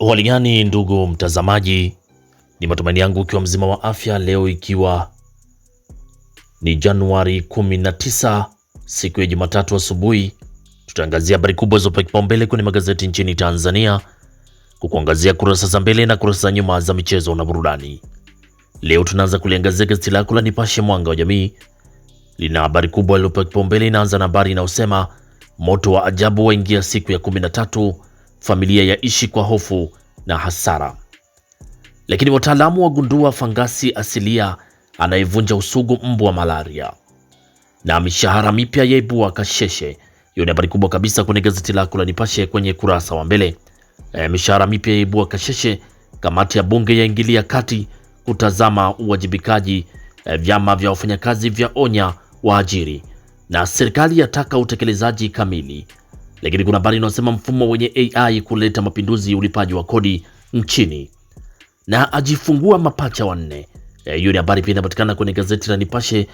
Hali gani ndugu mtazamaji, ni matumaini yangu ukiwa mzima wa afya. Leo ikiwa ni Januari 19 siku ya Jumatatu asubuhi, tutaangazia habari kubwa zopewa kipaumbele kwenye magazeti nchini Tanzania, kukuangazia kurasa za mbele na kurasa za nyuma za michezo na burudani. Leo tunaanza kuliangazia gazeti lako la Nipashe Mwanga wa Jamii, lina habari kubwa iliyopewa kipaumbele. Inaanza na habari inayosema moto wa ajabu waingia siku ya 13, familia yaishi kwa hofu na hasara. Lakini wataalamu wagundua fangasi asilia anayevunja usugu mbu wa malaria, na mishahara mipya yaibua kasheshe. Hiyo ni habari kubwa kabisa kwenye gazeti lako la Nipashe kwenye kurasa wa mbele. Mishahara mipya yaibua kasheshe, kamati ya bunge yaingilia kati kutazama uwajibikaji, vyama vya wafanyakazi vya onya waajiri, na serikali yataka utekelezaji kamili. Lakini kuna habari inayosema mfumo wenye AI kuleta mapinduzi ulipaji wa kodi nchini, na ajifungua mapacha wanne. Hiyo ni habari pia inapatikana kwenye gazeti la Nipashe.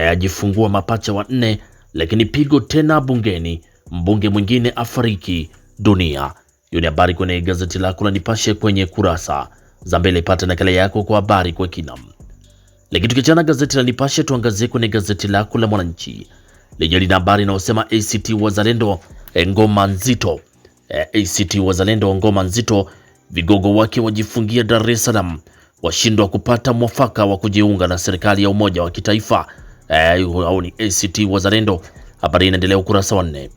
Ajifungua mapacha wanne, lakini pigo tena bungeni, mbunge mwingine afariki dunia. Hiyo ni habari kwenye gazeti lako la Nipashe kwenye kurasa za mbele. Pata nakala yako kwa habari kwa kina. Lakini tukiachana gazeti la Nipashe, tuangazie kwenye gazeti lako la Mwananchi lenye lina habari inayosema ACT Wazalendo ngoma nzito. ACT Wazalendo ngoma nzito, vigogo wake wajifungia Dar es Salaam, washindwa kupata mwafaka wa kujiunga na serikali ya umoja wa kitaifa. Au ni ACT Wazalendo. Habari inaendelea ukurasa wa 4.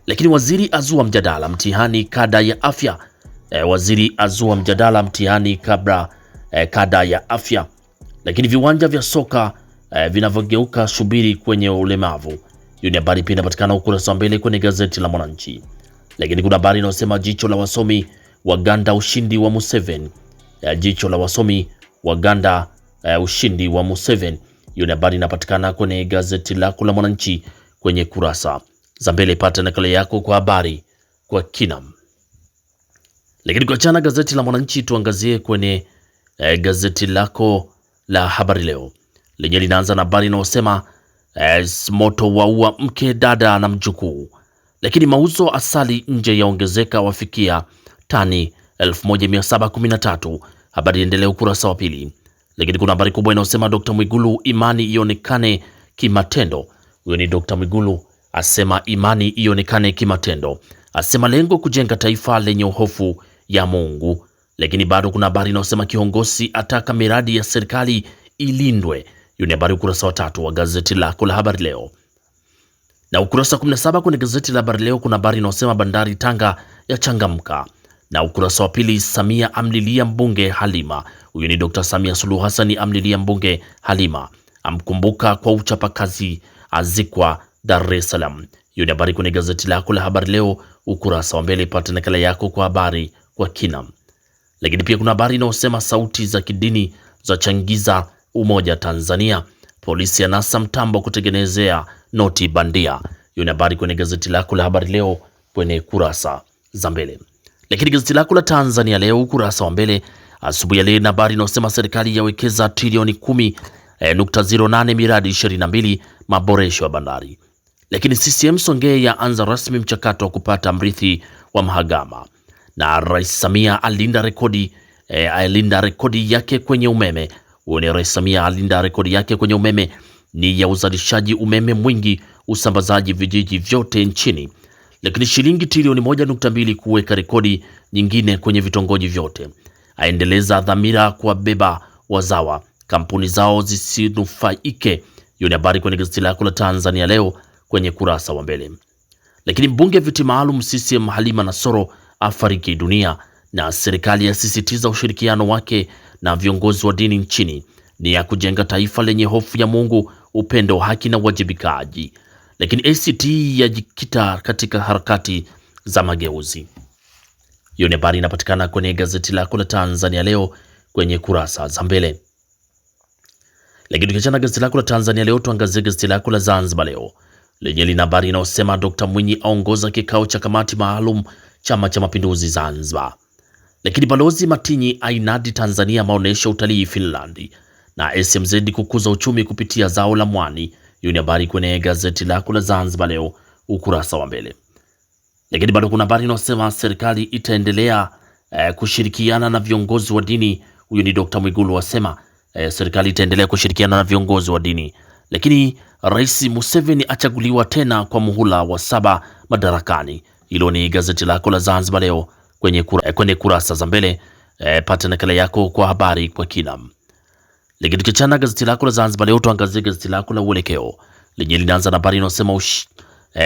Lakini waziri azua mjadala mtihani kada ya afya. Waziri azua mjadala mtihani kada ya afya. Lakini viwanja vya soka vinavyogeuka shubiri kwenye ulemavu. Hiyo ni habari pia inapatikana ukurasa wa mbele kwenye gazeti la Mwananchi. Lakini kuna habari inayosema jicho la wasomi waganda ushindi wa Museveni. Jicho la wasomi waganda ushindi wa Museveni. Hiyo ni habari inapatikana kwenye gazeti lako la Mwananchi kwenye kurasa za mbele. Pata nakala yako kwa habari kwa kina. Lakini kuachana gazeti la Mwananchi, tuangazie kwenye gazeti lako la Habari Leo lenye linaanza na habari inayosema moto waua mke, dada na mjukuu. Lakini mauzo asali nje yaongezeka wafikia tani 1713. Habari endelea ukurasa wa pili. Lakini kuna habari kubwa inayosema Dr. Mwigulu, imani ionekane kimatendo. Huyo ni Dr. Mwigulu asema imani ionekane kimatendo, asema lengo kujenga taifa lenye hofu ya Mungu. Lakini bado kuna habari inayosema kiongozi ataka miradi ya serikali ilindwe. Hiyo ni habari ukurasa wa 3 wa gazeti lako la Habari Leo. Na ukurasa 17 kwenye gazeti la Habari Leo kuna habari inayosema bandari Tanga ya changamka. Na ukurasa wa pili, Samia amlilia mbunge Halima. Huyo ni Dr. Samia Suluhu Hassan amlilia mbunge Halima, amkumbuka kwa uchapakazi, azikwa Dar es Salaam. Hiyo ni habari kwenye gazeti lako la Habari Leo ukurasa wa mbele. Pata nakala yako kwa habari kwa kina. Lakini pia kuna habari inayosema sauti za kidini za changiza umoja Tanzania, polisi ya nasa mtambo kutengenezea noti bandia. Hiyo ni habari kwenye gazeti lako la Habari Leo kwenye kurasa za mbele. Lakini gazeti lako la Tanzania Leo ukurasa wa mbele asubuhi ya leo na habari inayosema serikali yawekeza trilioni 10.08 miradi 22 maboresho ya bandari. Lakini CCM Songea yaanza rasmi mchakato wa kupata mrithi wa Mhagama, na Rais Samia alinda rekodi yake kwenye umeme. Huyo ni Rais Samia alinda rekodi yake kwenye umeme ni ya uzalishaji umeme mwingi, usambazaji vijiji vyote nchini. Lakini shilingi trilioni 1.2 kuweka rekodi nyingine kwenye vitongoji vyote. Aendeleza dhamira kuwabeba wazawa, kampuni zao zisinufaike. Hiyo ni habari kwenye gazeti lako la Tanzania Leo kwenye kurasa wa mbele. Lakini mbunge viti maalum CCM Halima Nasoro afariki dunia, na serikali yasisitiza ushirikiano wake na viongozi wa dini nchini ni ya kujenga taifa lenye hofu ya Mungu, upendo, haki na uwajibikaji. Lakini ACT yajikita katika harakati za mageuzi. Hiyo ni habari inapatikana kwenye gazeti lako la Tanzania Leo kwenye kurasa za mbele. Lakini tukiachana gazeti lako la Tanzania Leo, tuangazie gazeti lako la Zanzibar Leo lenye lina habari inayosema Dr. Mwinyi aongoza kikao cha kamati maalum Chama cha Mapinduzi Zanzibar. Lakini Balozi Matinyi ainadi Tanzania maonesho utalii Finland, na SMZ kukuza uchumi kupitia zao la mwani. Hiyo ni habari kwenye gazeti lako la Zanzibar Leo ukurasa wa mbele. Lakini bado kuna habari inayosema serikali itaendelea kushirikiana na viongozi wa dini. Huyu ni Dr. Mwigulu asema serikali itaendelea kushirikiana na viongozi wa dini. Lakini Rais Museveni achaguliwa tena kwa muhula wa 7 madarakani. Hilo ni gazeti lako la Zanzibar Leo kwenye kurasa za mbele. Pata nakala yako kwa habari kwa kina. Lakini tukiachana gazeti lako la Zanzibar Leo, tuangazie gazeti lako la Uelekeo lenye linaanza na habari inayosema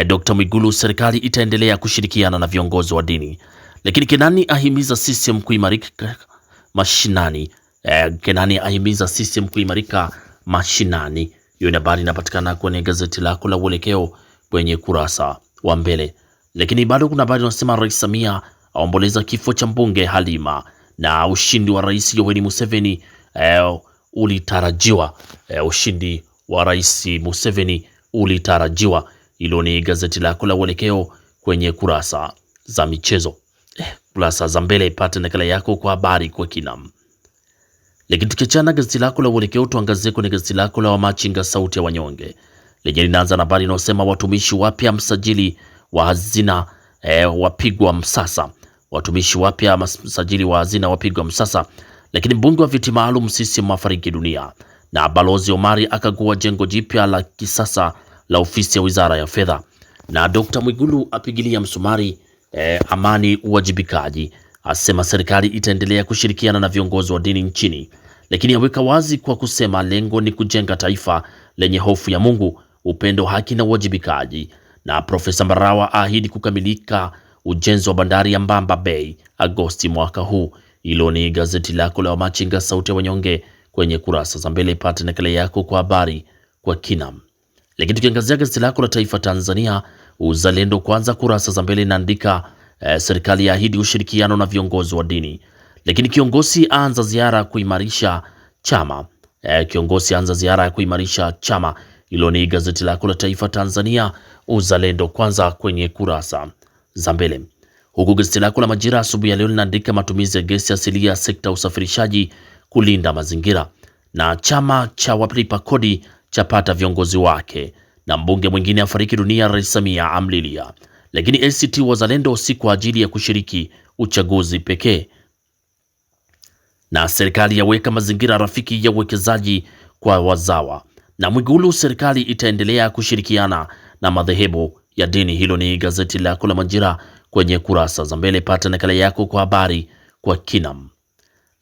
Dr. Mwigulu, serikali itaendelea kushirikiana na viongozi wa dini. Lakini Kenani ahimiza CCM kuimarika mashinani. Kenani ahimiza CCM kuimarika mashinani. Hiyo ni habari inapatikana kwenye gazeti lako la Uelekeo kwenye kurasa wa mbele. Lakini bado kuna habari inasema Rais Samia aomboleza kifo cha mbunge Halima na ushindi wa Rais Yoweri Museveni ulitarajiwa. Ushindi wa Rais Museveni ulitarajiwa. Hilo ni gazeti lako la Uelekeo kwenye kurasa za michezo. Kurasa za mbele, pata nakala yako kwa habari kwa kina. Lakini tukiachana gazeti lako la Uelekeo, tuangazie kwenye gazeti lako la Wamachinga sauti ya wanyonge lenye linaanza na habari inayosema watumishi wapya msajili wa hazina wapigwa msasa. Watumishi wapya msajili wa hazina wapigwa msasa. Lakini mbunge wa viti maalum CCM afariki dunia, na Balozi Omari akagua jengo jipya la kisasa la ofisi ya Wizara ya Fedha. Na Dr. Mwigulu apigilia msumari amani uwajibikaji, asema serikali itaendelea kushirikiana na viongozi wa dini nchini, lakini aweka wazi kwa kusema lengo ni kujenga taifa lenye hofu ya Mungu, upendo, haki na uwajibikaji. Na Profesa Mbarawa ahidi kukamilika ujenzi wa bandari ya Mbamba Bay Agosti mwaka huu. Hilo ni gazeti lako la Wamachinga sauti ya wanyonge kwenye kurasa za mbele, pata nakala yako kwa habari kwa kina. Lakini tukiangazia gazeti lako la Taifa Tanzania, Uzalendo Kwanza, kurasa za mbele inaandika serikali yaahidi ushirikiano na viongozi wa dini. Lakini kiongozi aanza ziara kuimarisha chama. Kiongozi aanza ziara ya kuimarisha chama. Hilo ni gazeti lako la Taifa Tanzania, Uzalendo Kwanza kwenye kurasa za mbele. Huku gazeti lako la Majira asubuhi ya leo linaandika matumizi ya gesi asilia sekta usafirishaji kulinda mazingira, na chama cha walipa kodi chapata viongozi wake, na mbunge mwingine afariki dunia, Rais Samia amlilia. Lakini ACT Wazalendo si kwa ajili ya kushiriki uchaguzi pekee, na serikali yaweka mazingira rafiki ya uwekezaji kwa wazawa. Na Mwigulu, serikali itaendelea kushirikiana na madhehebu ya dini. Hilo ni gazeti lako la Majira kwenye kurasa za mbele, pata nakala yako kwa habari kwa kinam.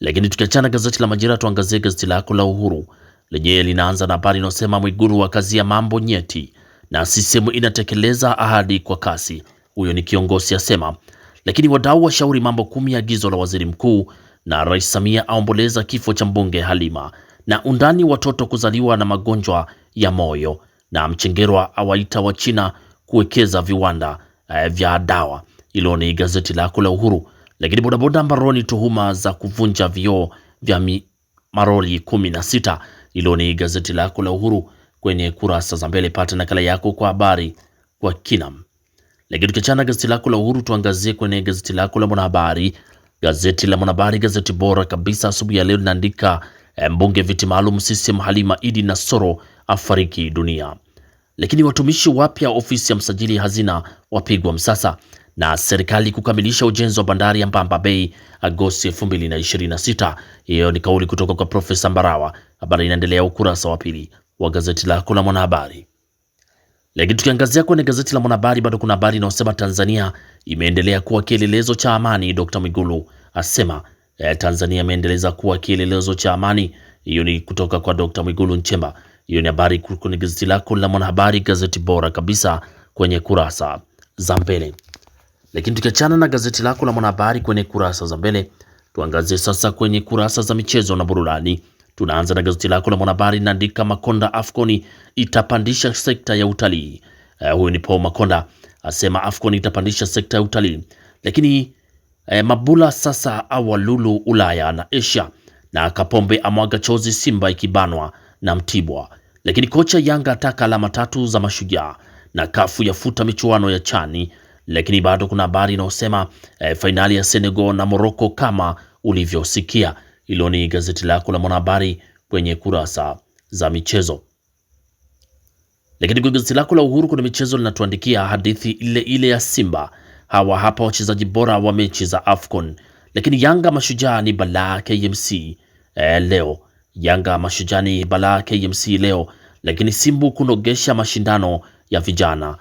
Lakini tukiachana gazeti la Majira, tuangazie gazeti lako la Uhuru lenye linaanza na habari inayosema Mwigulu wakazia mambo nyeti na CCM inatekeleza ahadi kwa kasi. Huyo ni kiongozi asema. Lakini wadau washauri mambo 10 agizo la waziri mkuu, na Rais Samia aomboleza kifo cha mbunge Halima, na undani watoto kuzaliwa na magonjwa ya moyo, na Mchengerwa awaita wa China kuwekeza viwanda vya dawa. Hilo ni gazeti lako la Uhuru. Lakini bodaboda mbaroni tuhuma za kuvunja vioo vya maroli 16. Hilo ni gazeti lako la Uhuru kwenye kurasa za mbele, pata nakala yako kwa habari kwa kinam. Lakini tukiachana gazeti lako la Uhuru, tuangazie kwenye gazeti lako la Mwanahabari. Gazeti la Mwanahabari, gazeti bora kabisa asubuhi ya leo, linaandika mbunge viti maalum CCM Halima Idi Nasoro afariki dunia. Lakini watumishi wapya ofisi ya msajili hazina wapigwa msasa, na serikali kukamilisha ujenzi wa bandari ya Mbamba Bay Agosti 2026. Hiyo ni kauli kutoka kwa Profesa Mbarawa. Habari inaendelea ukurasa wa pili wa gazeti lako la Mwanahabari. Lakini tukiangazia kwenye gazeti la Mwanahabari, bado kuna habari inayosema Tanzania imeendelea kuwa kielelezo cha amani. Dr. Mwigulu asema Tanzania imeendeleza kuwa kielelezo cha amani. Hiyo ni kutoka kwa Dr. Mwigulu Nchemba. Hiyo ni habari kwenye gazeti lako la Mwanahabari, gazeti bora kabisa kwenye kurasa za mbele. Lakini tukiachana na gazeti lako la Mwanahabari kwenye kurasa za mbele, tuangazie sasa kwenye kurasa za michezo na burudani. Tunaanza na gazeti lako la Mwanahabari linaandika Makonda Afcon itapandisha sekta ya utalii. Huyu ni Paul Makonda asema Afcon itapandisha sekta ya utalii. Lakini Mabula sasa awalulu Ulaya na Asia, na Kapombe amwaga chozi Simba ikibanwa na Mtibwa. Lakini kocha Yanga ataka alama 3 za Mashujaa, na kafu yafuta michuano ya Chani. Lakini bado kuna habari inayosema fainali ya Senegal na Morocco kama ulivyosikia. Hilo ni gazeti lako la Mwanahabari kwenye kurasa za michezo. Lakini kwa gazeti lako la Uhuru kuna michezo linatuandikia hadithi ile ile ya Simba. Hawa hapa wachezaji bora wa mechi za Afcon. Lakini Yanga Mashujaa ni balaa KMC leo. Yanga Mashujaa ni balaa KMC leo, lakini Simbu kunogesha mashindano ya vijana.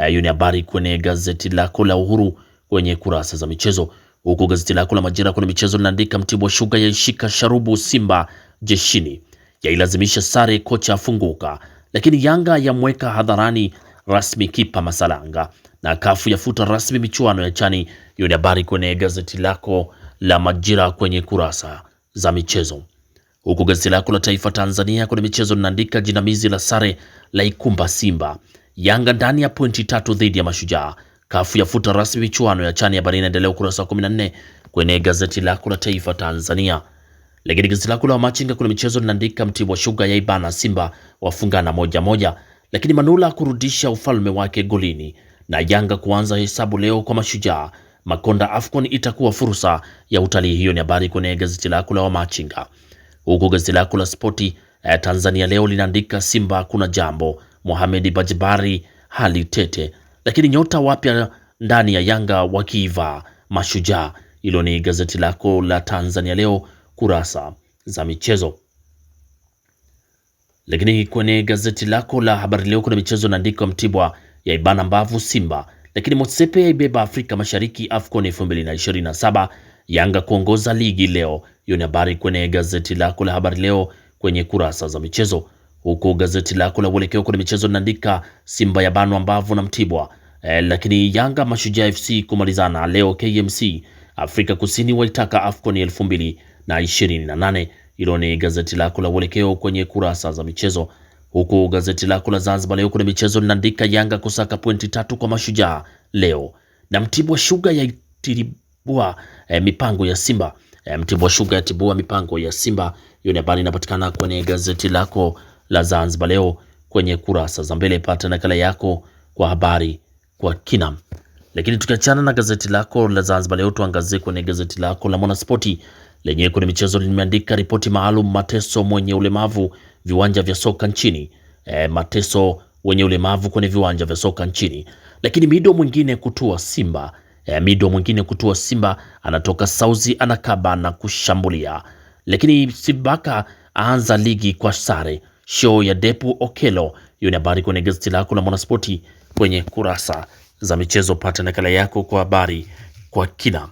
Hiyo ni habari kwenye gazeti lako la Uhuru kwenye kurasa za michezo. Huko gazeti lako la Majira kwenye michezo linaandika Mtibwa Sugar yaishika sharubu Simba jeshini, yailazimisha sare kocha afunguka, lakini Yanga yamweka hadharani rasmi kipa Masalanga, na kafu yafuta rasmi michuano ya chani. Hiyo ni habari kwenye gazeti lako la Majira kwenye kurasa za michezo. Huku gazeti lako la Taifa Tanzania kwenye michezo linaandika jinamizi la sare la ikumba Simba, Yanga ndani ya pointi 3 dhidi ya Mashujaa, kafu yafuta rasmi michuano ya chani. Habari inaendelea ukurasa wa 14 kwenye gazeti lako la Taifa Tanzania. Lakini gazeti lako la Machinga kwenye michezo linaandika Mtibwa Sugar yaibana Simba wafungana 1-1, lakini Manula kurudisha ufalme wake golini, na Yanga kuanza hesabu leo kwa Mashujaa. Makonda Afcon itakuwa fursa ya utalii. Hiyo ni habari kwenye gazeti lako la Machinga. Huko gazeti lako la Spoti Tanzania leo linaandika Simba kuna jambo, Mohamed Bajibari hali tete, lakini nyota wapya ndani ya Yanga wakiiva Mashujaa. Hilo ni gazeti lako la Tanzania leo kurasa za michezo. Lakini kwenye gazeti lako la Habari Leo kuna michezo naandika Mtibwa ya ibana mbavu Simba, lakini Motsepe yaibeba Afrika Mashariki Afcon 2027, Yanga kuongoza ligi leo. Hiyo ni habari kwenye gazeti lako la Habari Leo kwenye kurasa za michezo. Huko gazeti lako la Uelekeo kuna michezo linaandika Simba ya banwa mbavu na Mtibwa, lakini Yanga Mashujaa FC kumalizana leo KMC. Afrika Kusini waitaka Afcon 2028. Hilo ni gazeti lako la Uelekeo kwenye kurasa za michezo. Huku gazeti lako la Zanzibar Leo kuna michezo linaandika Yanga kusaka pointi 3 kwa Mashujaa leo, na Mtibwa Sugar yaitibua mipango ya Simba. Mtibwa Sugar yatibua mipango ya Simba. Hiyo ni habari inapatikana kwenye gazeti lako la Zanzibar Leo kwenye kurasa za mbele. Pata nakala yako kwa habari kwa kina. Lakini tukiachana na gazeti lako la Zanzibar Leo, tuangazie kwenye gazeti lako la Mwanaspoti lenyewe kwenye michezo limeandika ripoti maalum Mateso mwenye ulemavu viwanja vya soka nchini. Mateso wenye ulemavu kwenye viwanja vya soka nchini. Lakini Mido mwingine kutua Simba. Mido mwingine kutua Simba anatoka Sauzi anakaba na kushambulia. Lakini Sibaka aanza ligi kwa sare. Show ya Depu Okelo. Hiyo ni habari kwenye gazeti lako la Mwanaspoti kwenye kurasa za michezo. Pata nakala yako kwa habari kwa kina.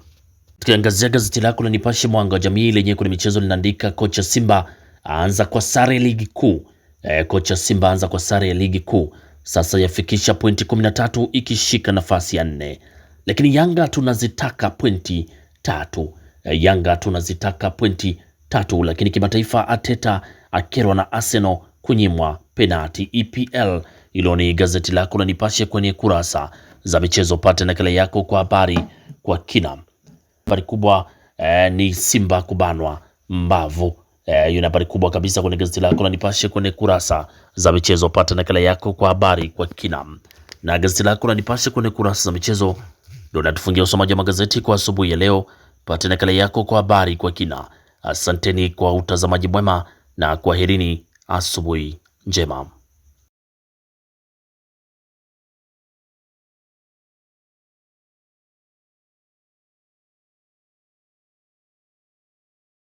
Tukiangazia gazeti lako la Nipashe Mwanga wa Jamii lenye kwenye michezo linaandika kocha Simba aanza kwa sare ligi kuu. Kocha Simba aanza kwa sare ya ligi kuu, sasa yafikisha pointi 13 ikishika nafasi ya 4. Lakini Yanga tunazitaka pointi 3. Yanga tunazitaka pointi 3. Lakini kimataifa Ateta akerwa na Arsenal kunyimwa penalti EPL. Hilo ni gazeti lako la Nipashe kwenye kurasa za michezo. Pata nakala yako kwa habari kwa kina. Habari kubwa ni Simba kubanwa mbavu. Hiyo ni habari kubwa kabisa kwenye gazeti lako la Nipashe kwenye kurasa za michezo. Pata nakala yako kwa habari kwa kina. Na gazeti lako la Nipashe kwenye kurasa za michezo ndio natufungia usomaji wa magazeti kwa asubuhi ya leo. Pata nakala yako kwa habari kwa kina. Asanteni kwa utazamaji mwema na kwaherini, asubuhi njema.